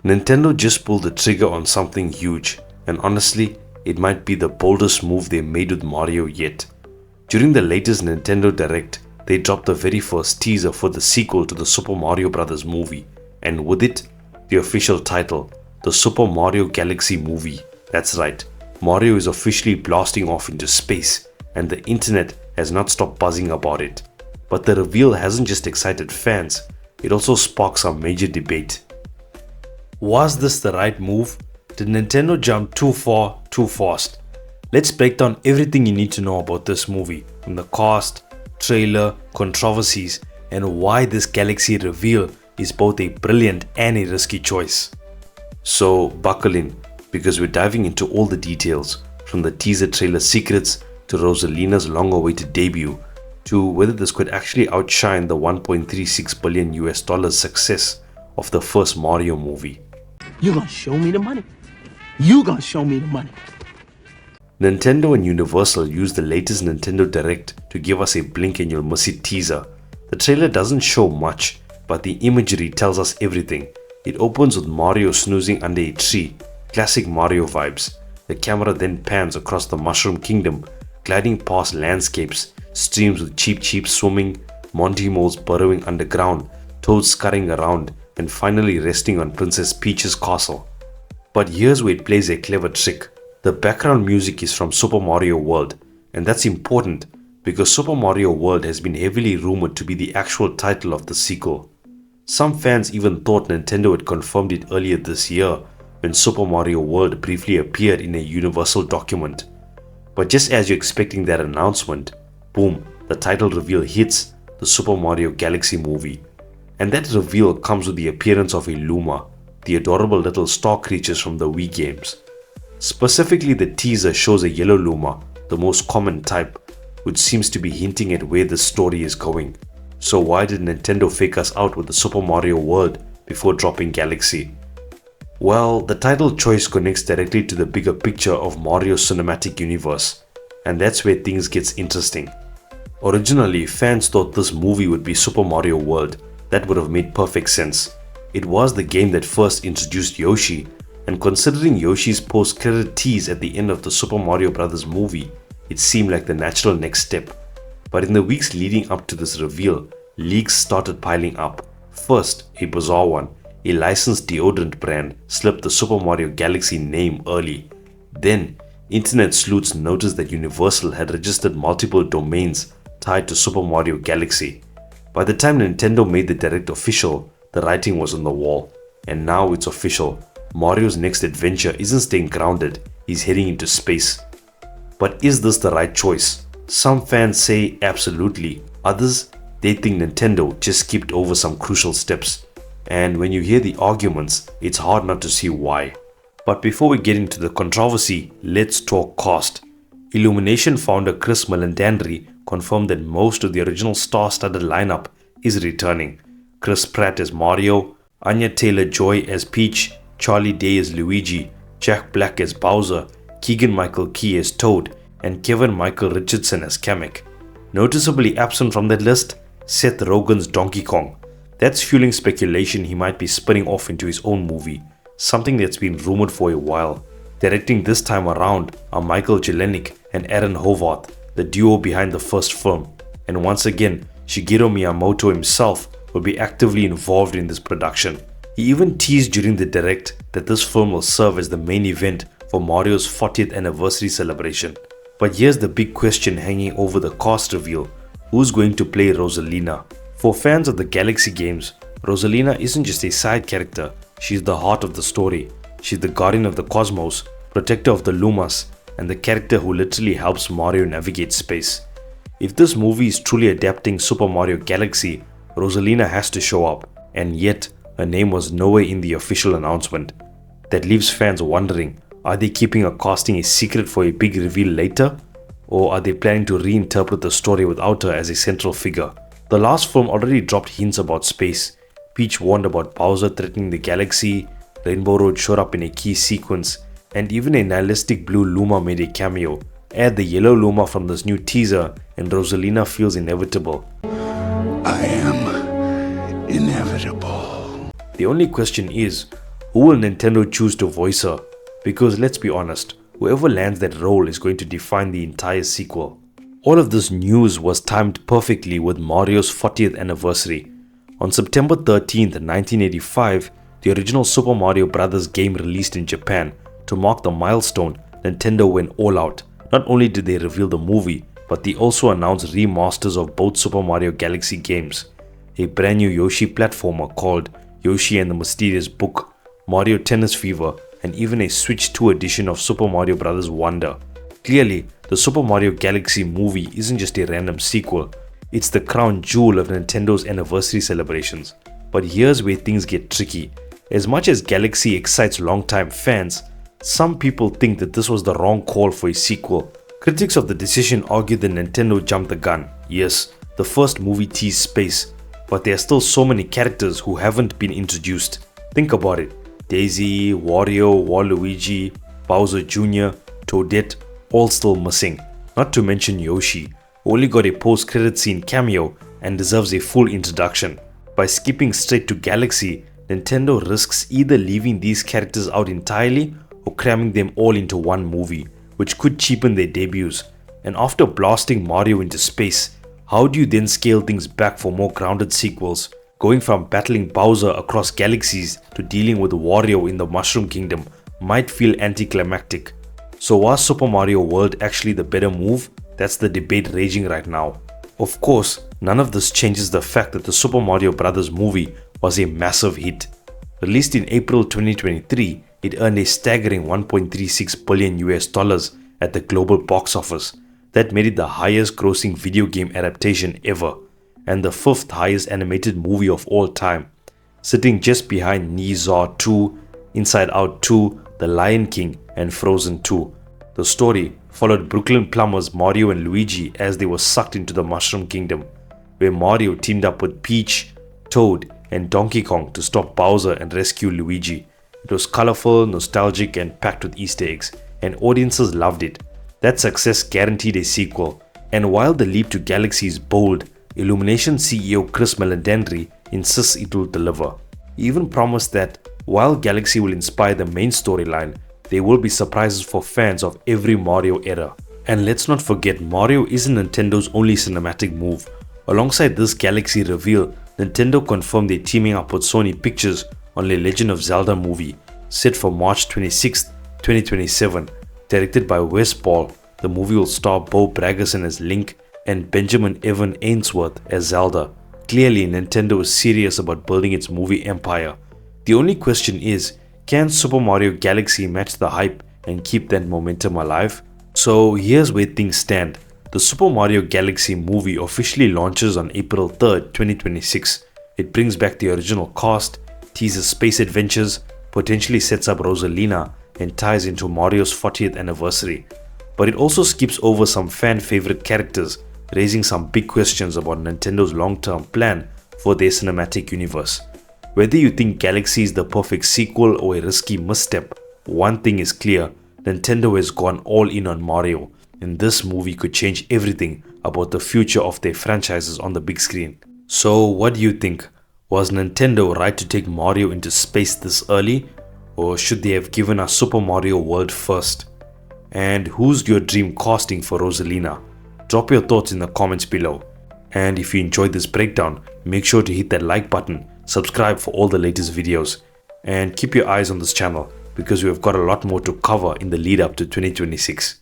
Nintendo just pulled the trigger on something huge, and honestly, it might be the boldest move they made with Mario yet. During the latest Nintendo Direct, they dropped the very first teaser for the sequel to the Super Mario Bros. Movie, and with it, the official title, the Super Mario Galaxy Movie. That's right, Mario is officially blasting off into space, and the internet has not stopped buzzing about it. But the reveal hasn't just excited fans, it also sparked some major debate. Was this the right move? Did Nintendo jump too far, too fast? Let's break down everything you need to know about this movie, from the cast, trailer, controversies, and why this Galaxy reveal is both a brilliant and a risky choice. So buckle in, because we're diving into all the details, from the teaser trailer secrets to Rosalina's long-awaited debut, to whether this could actually outshine the $1.36 billion US success of the first Mario movie. You gonna show me the money? You gonna show me the money? Nintendo and Universal used the latest Nintendo Direct to give us a blink and you'll miss it teaser. The trailer doesn't show much, but the imagery tells us everything. It opens with Mario snoozing under a tree, classic Mario vibes. The camera then pans across the Mushroom Kingdom, gliding past landscapes, streams with Cheep swimming, Monty moles burrowing underground, Toads scurrying around, and finally resting on Princess Peach's castle. But here's where it plays a clever trick. The background music is from Super Mario World, and that's important because Super Mario World has been heavily rumored to be the actual title of the sequel. Some fans even thought Nintendo had confirmed it earlier this year when Super Mario World briefly appeared in a Universal document. But just as you're expecting that announcement, boom, the title reveal hits, the Super Mario Galaxy Movie. And that reveal comes with the appearance of a Luma, the adorable little star creatures from the Wii games. Specifically, the teaser shows a yellow Luma, the most common type, which seems to be hinting at where the story is going. So why did Nintendo fake us out with the Super Mario World before dropping Galaxy? Well, the title choice connects directly to the bigger picture of Mario's cinematic universe, and that's where things gets interesting. Originally, fans thought this movie would be Super Mario World. That would have made perfect sense. It was the game that first introduced Yoshi, and considering Yoshi's post-credit tease at the end of the Super Mario Bros. Movie, it seemed like the natural next step. But in the weeks leading up to this reveal, leaks started piling up. First, a bizarre one. A licensed deodorant brand slipped the Super Mario Galaxy name early. Then, internet sleuths noticed that Universal had registered multiple domains tied to Super Mario Galaxy. By the time Nintendo made the Direct official, the writing was on the wall. And now it's official. Mario's next adventure isn't staying grounded, he's heading into space. But is this the right choice? Some fans say absolutely. Others, they think Nintendo just skipped over some crucial steps. And when you hear the arguments, it's hard not to see why. But before we get into the controversy, let's talk cast. Illumination founder Chris Meledandri confirmed that most of the original star-studded lineup is returning. Chris Pratt as Mario, Anya Taylor-Joy as Peach, Charlie Day as Luigi, Jack Black as Bowser, Keegan-Michael Key as Toad, and Kevin Michael Richardson as Kamek. Noticeably absent from that list, Seth Rogen's Donkey Kong. That's fueling speculation he might be spinning off into his own movie, something that's been rumored for a while. Directing this time around are Michael Jelenic and Aaron Hovarth, the duo behind the first film. And once again, Shigeru Miyamoto himself will be actively involved in this production. He even teased during the Direct that this film will serve as the main event for Mario's 40th anniversary celebration. But here's the big question hanging over the cast reveal. Who's going to play Rosalina? For fans of the Galaxy games, Rosalina isn't just a side character, she's the heart of the story. She's the guardian of the cosmos, protector of the Lumas, and the character who literally helps Mario navigate space. If this movie is truly adapting Super Mario Galaxy, Rosalina has to show up, and yet her name was nowhere in the official announcement. That leaves fans wondering, are they keeping or casting a secret for a big reveal later? Or are they planning to reinterpret the story without her as a central figure? The last film already dropped hints about space. Peach warned about Bowser threatening the galaxy, Rainbow Road showed up in a key sequence, and even a nihilistic blue Luma made a cameo. Add the yellow Luma from this new teaser and Rosalina feels inevitable. I am inevitable. The only question is, Who will Nintendo choose to voice her? Because let's be honest, whoever lands that role is going to define the entire sequel. All of this news was timed perfectly with Mario's 40th anniversary. On September 13th, 1985, the original Super Mario Bros. Game released in Japan. To mark the milestone, Nintendo went all out. Not only did they reveal the movie, but they also announced remasters of both Super Mario Galaxy games. A brand new Yoshi platformer called Yoshi and the Mysterious Book, Mario Tennis Fever, and even a Switch 2 edition of Super Mario Bros. Wonder. Clearly, the Super Mario Galaxy movie isn't just a random sequel, it's the crown jewel of Nintendo's anniversary celebrations. But here's where things get tricky. As much as Galaxy excites longtime fans, some people think that this was the wrong call for a sequel. Critics of the decision argue that Nintendo jumped the gun. Yes, the first movie teased space, but there are still so many characters who haven't been introduced. Think about it. Daisy, Wario, Waluigi, Bowser Jr., Toadette, all still missing. Not to mention Yoshi, who only got a post-credit scene cameo and deserves a full introduction. By skipping straight to Galaxy, Nintendo risks either leaving these characters out entirely or cramming them all into one movie, which could cheapen their debuts. And after blasting Mario into space, how do you then scale things back for more grounded sequels? Going from battling Bowser across galaxies to dealing with Wario in the Mushroom Kingdom might feel anticlimactic. So was Super Mario World actually the better move? That's the debate raging right now. Of course, none of this changes the fact that the Super Mario Bros. Movie was a massive hit. Released in April 2023, it earned a staggering $1.36 billion at the global box office. That made it the highest grossing video game adaptation ever, and the fifth highest animated movie of all time, sitting just behind Ni-Za 2, Inside Out 2, The Lion King, and Frozen 2. The story followed Brooklyn plumbers Mario and Luigi as they were sucked into the Mushroom Kingdom, where Mario teamed up with Peach, Toad, and Donkey Kong to stop Bowser and rescue Luigi. It was colorful, nostalgic, and packed with Easter eggs, and audiences loved it. That success guaranteed a sequel, and while the leap to Galaxy is bold, Illumination CEO Chris Meledandri insists it will deliver. He even promised that while Galaxy will inspire the main storyline, there will be surprises for fans of every Mario era. And let's not forget, Mario isn't Nintendo's only cinematic move. Alongside this Galaxy reveal, Nintendo confirmed they're teaming up with Sony Pictures on the Legend of Zelda movie, set for March 26, 2027. Directed by Wes Ball, the movie will star Bo Braggerson as Link and Benjamin Evan Ainsworth as Zelda. Clearly, Nintendo is serious about building its movie empire. The only question is, can Super Mario Galaxy match the hype and keep that momentum alive? So here's where things stand. The Super Mario Galaxy movie officially launches on April 3rd, 2026. It brings back the original cast, teases space adventures, potentially sets up Rosalina, and ties into Mario's 40th anniversary. But it also skips over some fan favorite characters, raising some big questions about Nintendo's long-term plan for their cinematic universe. Whether you think Galaxy is the perfect sequel or a risky misstep, one thing is clear: Nintendo has gone all in on Mario, and this movie could change everything about the future of their franchises on the big screen. So what do you think? Was Nintendo right to take Mario into space this early, or should they have given us Super Mario World first? And who's your dream casting for Rosalina? Drop your thoughts in the comments below. And if you enjoyed this breakdown, make sure to hit that like button, subscribe for all the latest videos, and keep your eyes on this channel because we have got a lot more to cover in the lead up to 2026.